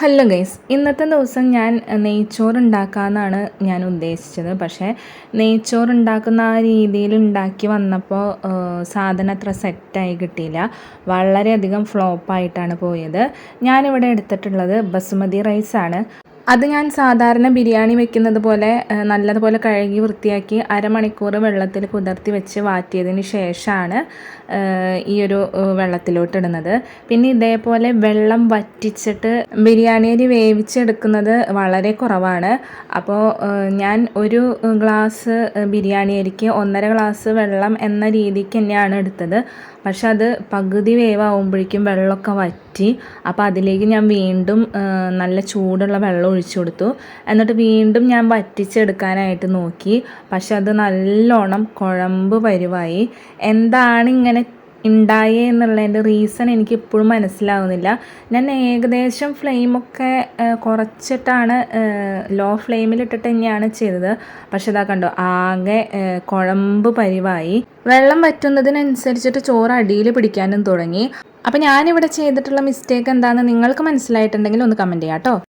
Hello guys, ഇന്നത്തെ ദിവസം ഞാൻ നെയ്ച്ചോറ് ഉണ്ടാക്കാമെന്നാണ് ഞാൻ ഉദ്ദേശിച്ചത്. പക്ഷേ നെയ്ച്ചോറ് ഉണ്ടാക്കുന്ന ആ രീതിയിൽ ഉണ്ടാക്കി വന്നപ്പോൾ സാധനം അത്ര സെറ്റായി കിട്ടിയില്ല. വളരെയധികം ഫ്ലോപ്പായിട്ടാണ് പോയത്. ഞാനിവിടെ എടുത്തിട്ടുള്ളത് ബസുമതി റൈസാണ്. അത് ഞാൻ സാധാരണ ബിരിയാണി വെക്കുന്നത് പോലെ നല്ലതുപോലെ കഴുകി വൃത്തിയാക്കി അരമണിക്കൂർ വെള്ളത്തിൽ കുതിർത്തി വെച്ച് വാറ്റിയതിന് ശേഷമാണ് ഈ ഒരു വെള്ളത്തിലോട്ട് ഇടുന്നത്. പിന്നെ ഇതേപോലെ വെള്ളം വറ്റിച്ചിട്ട് ബിരിയാണി അരി വേവിച്ചെടുക്കുന്നത് വളരെ കുറവാണ്. അപ്പോൾ ഞാൻ ഒരു ഗ്ലാസ് ബിരിയാണി അരിക്ക് 1.5 ഗ്ലാസ് വെള്ളം എന്ന രീതിക്ക് തന്നെയാണ് എടുത്തത്. പക്ഷെ അത് പകുതി വേവാകുമ്പോഴേക്കും വെള്ളമൊക്കെ വറ്റി. അപ്പോൾ അതിലേക്ക് ഞാൻ വീണ്ടും നല്ല ചൂടുള്ള വെള്ളം ഒഴിച്ചു കൊടുത്തു. എന്നിട്ട് വീണ്ടും ഞാൻ വറ്റിച്ചെടുക്കാനായിട്ട് നോക്കി. പക്ഷെ അത് നല്ലോണം കുഴമ്പ് പരുവായി. എന്താണ് ഇങ്ങനെ ഉണ്ടായേ എന്നുള്ളതിൻ്റെ റീസൺ എനിക്ക് ഇപ്പോഴും മനസ്സിലാവുന്നില്ല. ഞാൻ ഏകദേശം ഫ്ലെയിമൊക്കെ കുറച്ചിട്ടാണ്, ലോ ഫ്ലെയിമിലിട്ടിട്ട് തന്നെയാണ് ചെയ്തത്. പക്ഷെ ഇതാ കണ്ടോ, ആകെ കുഴമ്പ് പരിവായി. വെള്ളം വറ്റുന്നതിനനുസരിച്ചിട്ട് ചോറ് അടിയിൽ പിടിക്കാനും തുടങ്ങി. അപ്പോൾ ഞാനിവിടെ ചെയ്തിട്ടുള്ള മിസ്റ്റേക്ക് എന്താണെന്ന് നിങ്ങൾക്ക് മനസ്സിലായിട്ടുണ്ടെങ്കിൽ ഒന്ന് കമൻറ്റ് ചെയ്യാം കേട്ടോ.